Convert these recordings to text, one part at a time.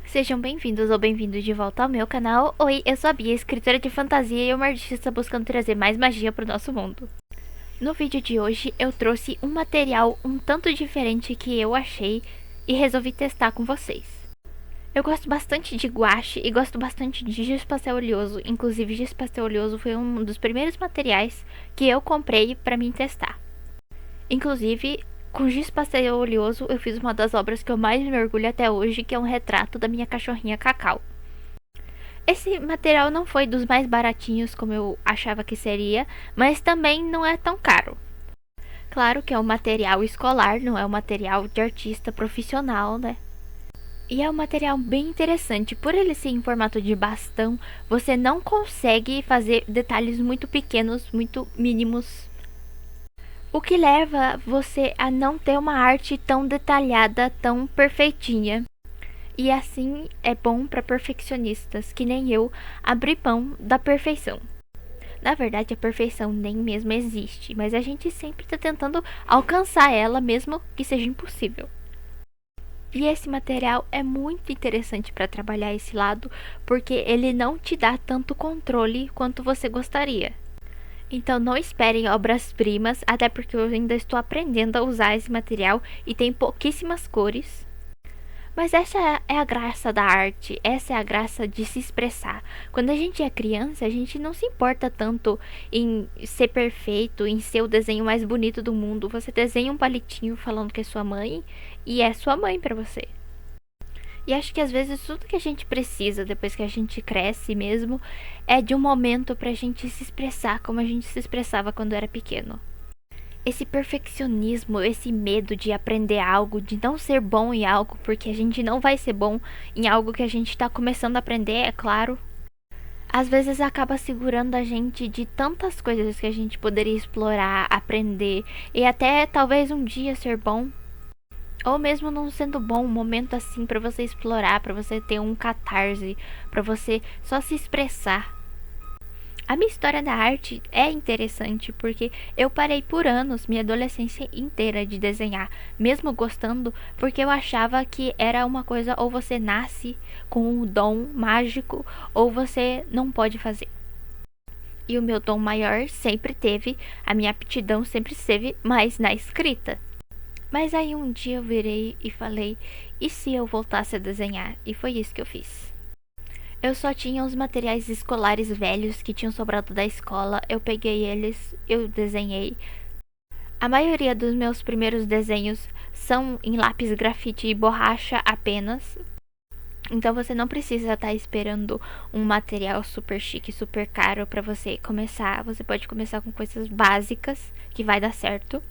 Sejam bem-vindos ou bem-vindos de volta ao meu canal. Oi, eu sou a Bia, escritora de fantasia e uma artista buscando trazer mais magia para o nosso mundo. No vídeo de hoje eu trouxe um material um tanto diferente que eu achei e resolvi testar com vocês. Eu gosto bastante de guache e gosto bastante de giz pastel oleoso, inclusive giz pastel oleoso foi um dos primeiros materiais que eu comprei para mim testar. Inclusive, com giz pastel oleoso eu fiz uma das obras que eu mais me orgulho até hoje, que é um retrato da minha cachorrinha Cacau. Esse material não foi dos mais baratinhos como eu achava que seria, mas também não é tão caro. Claro que é um material escolar, não é um material de artista profissional, né? E é um material bem interessante. Por ele ser em formato de bastão, você não consegue fazer detalhes muito pequenos, muito mínimos. O que leva você a não ter uma arte tão detalhada, tão perfeitinha. E assim é bom para perfeccionistas, que nem eu, abrir mão da perfeição. Na verdade, a perfeição nem mesmo existe, mas a gente sempre está tentando alcançar ela, mesmo que seja impossível. E esse material é muito interessante para trabalhar esse lado, porque ele não te dá tanto controle quanto você gostaria. Então não esperem obras-primas, até porque eu ainda estou aprendendo a usar esse material e tem pouquíssimas cores. Mas essa é a graça da arte, essa é a graça de se expressar. Quando a gente é criança, a gente não se importa tanto em ser perfeito, em ser o desenho mais bonito do mundo. Você desenha um palitinho falando que é sua mãe e é sua mãe pra você. E acho que às vezes tudo que a gente precisa depois que a gente cresce mesmo é de um momento pra gente se expressar como a gente se expressava quando era pequeno. Esse perfeccionismo, esse medo de aprender algo, de não ser bom em algo, porque a gente não vai ser bom em algo que a gente está começando a aprender, é claro. Às vezes acaba segurando a gente de tantas coisas que a gente poderia explorar, aprender e até talvez um dia ser bom. Ou mesmo não sendo bom, um momento assim para você explorar, para você ter um catarse, para você só se expressar. A minha história da arte é interessante porque eu parei por anos, minha adolescência inteira, de desenhar, mesmo gostando, porque eu achava que era uma coisa ou você nasce com um dom mágico ou você não pode fazer. E o meu dom maior sempre teve, a minha aptidão sempre esteve mais na escrita. Mas aí um dia eu virei e falei, e se eu voltasse a desenhar? E foi isso que eu fiz. Eu só tinha os materiais escolares velhos que tinham sobrado da escola. Eu peguei eles, eu desenhei. A maioria dos meus primeiros desenhos são em lápis grafite e borracha apenas. Então você não precisa estar esperando um material super chique, super caro para você começar. Você pode começar com coisas básicas que vai dar certo.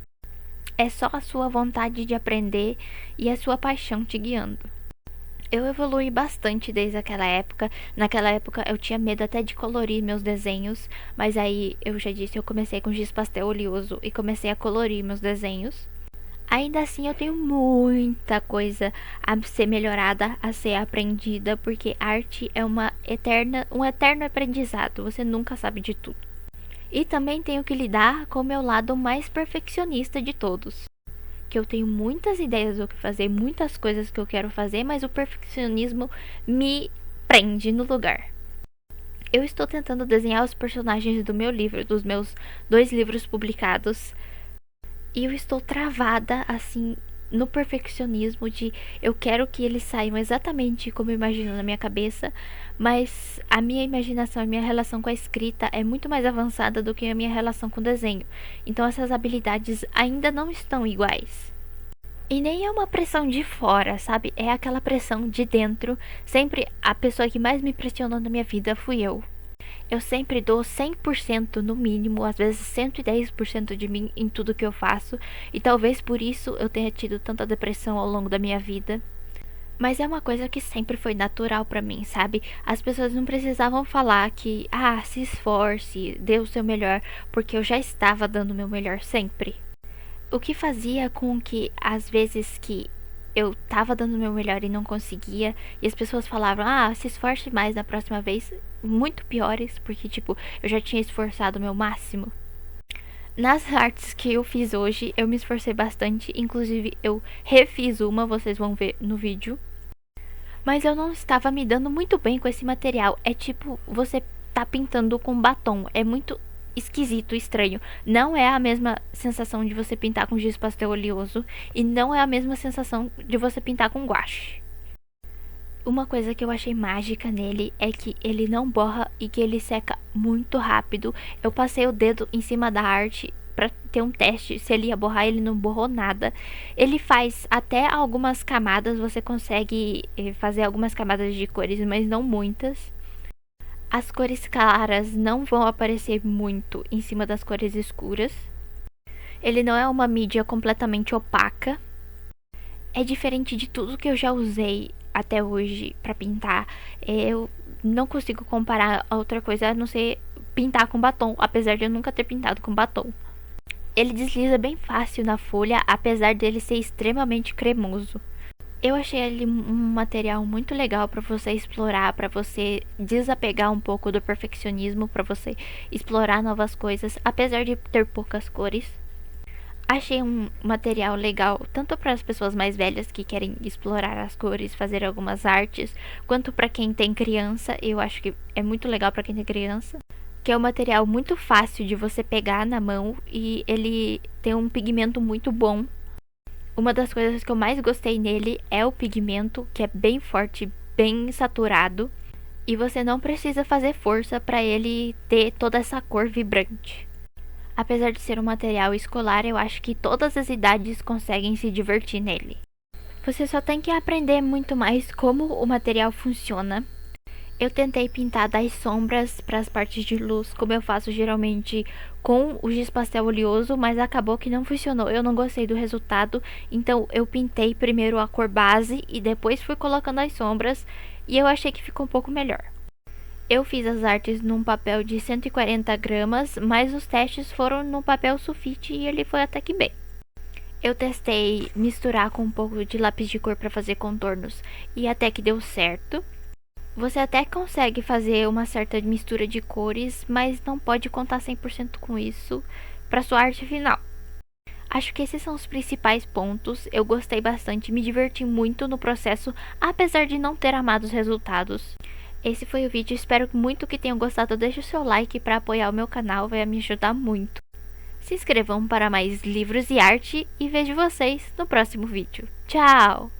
É só a sua vontade de aprender e a sua paixão te guiando. Eu evolui bastante desde aquela época. Naquela época eu tinha medo até de colorir meus desenhos, mas aí eu já disse, eu comecei com giz pastel oleoso e comecei a colorir meus desenhos. Ainda assim eu tenho muita coisa a ser melhorada, a ser aprendida, porque arte é um eterno aprendizado, você nunca sabe de tudo. E também tenho que lidar com o meu lado mais perfeccionista de todos. Que eu tenho muitas ideias do que fazer, muitas coisas que eu quero fazer, mas o perfeccionismo me prende no lugar. Eu estou tentando desenhar os personagens do meu livro, dos meus 2 livros publicados, e eu estou travada assim no perfeccionismo de eu quero que eles saiam exatamente como eu imagino na minha cabeça, mas a minha imaginação, a minha relação com a escrita é muito mais avançada do que a minha relação com o desenho. Então essas habilidades ainda não estão iguais. E nem é uma pressão de fora, sabe? É aquela pressão de dentro. Sempre a pessoa que mais me pressionou na minha vida fui eu. Eu sempre dou 100% no mínimo, às vezes 110% de mim em tudo que eu faço, e talvez por isso eu tenha tido tanta depressão ao longo da minha vida. Mas é uma coisa que sempre foi natural pra mim, sabe? As pessoas não precisavam falar que, se esforce, dê o seu melhor, porque eu já estava dando o meu melhor sempre. O que fazia com que, às vezes que eu tava dando o meu melhor e não conseguia, e as pessoas falavam, se esforce mais na próxima vez, muito piores, porque, tipo, eu já tinha esforçado o meu máximo. Nas artes que eu fiz hoje, eu me esforcei bastante, inclusive eu refiz uma, vocês vão ver no vídeo. Mas eu não estava me dando muito bem com esse material. É tipo, você tá pintando com batom. É muito esquisito, estranho. Não é a mesma sensação de você pintar com giz pastel oleoso e não é a mesma sensação de você pintar com guache. Uma coisa que eu achei mágica nele é que ele não borra e que ele seca muito rápido. Eu passei o dedo em cima da arte para ter um teste se ele ia borrar, ele não borrou nada. Ele faz até algumas camadas, você consegue fazer algumas camadas de cores, mas não muitas. As cores claras não vão aparecer muito em cima das cores escuras. Ele não é uma mídia completamente opaca. É diferente de tudo que eu já usei até hoje para pintar. Eu não consigo comparar a outra coisa a não ser pintar com batom, apesar de eu nunca ter pintado com batom. Ele desliza bem fácil na folha, apesar dele ser extremamente cremoso. Eu achei ele um material muito legal para você explorar, para você desapegar um pouco do perfeccionismo, para você explorar novas coisas, apesar de ter poucas cores. Achei um material legal tanto para as pessoas mais velhas que querem explorar as cores, fazer algumas artes, quanto para quem tem criança. Eu acho que é muito legal para quem tem criança, que é um material muito fácil de você pegar na mão e ele tem um pigmento muito bom. Uma das coisas que eu mais gostei nele é o pigmento, que é bem forte, bem saturado, e você não precisa fazer força para ele ter toda essa cor vibrante. Apesar de ser um material escolar, eu acho que todas as idades conseguem se divertir nele. Você só tem que aprender muito mais como o material funciona. Eu tentei pintar das sombras para as partes de luz, como eu faço geralmente com o giz pastel oleoso, mas acabou que não funcionou. Eu não gostei do resultado, então eu pintei primeiro a cor base e depois fui colocando as sombras, e eu achei que ficou um pouco melhor. Eu fiz as artes num papel de 140 gramas, mas os testes foram num papel sulfite e ele foi até que bem. Eu testei misturar com um pouco de lápis de cor para fazer contornos e até que deu certo. Você até consegue fazer uma certa mistura de cores, mas não pode contar 100% com isso para sua arte final. Acho que esses são os principais pontos. Eu gostei bastante, me diverti muito no processo, apesar de não ter amado os resultados. Esse foi o vídeo, espero muito que tenham gostado. Deixe o seu like para apoiar o meu canal, vai me ajudar muito. Se inscrevam para mais livros e arte e vejo vocês no próximo vídeo. Tchau!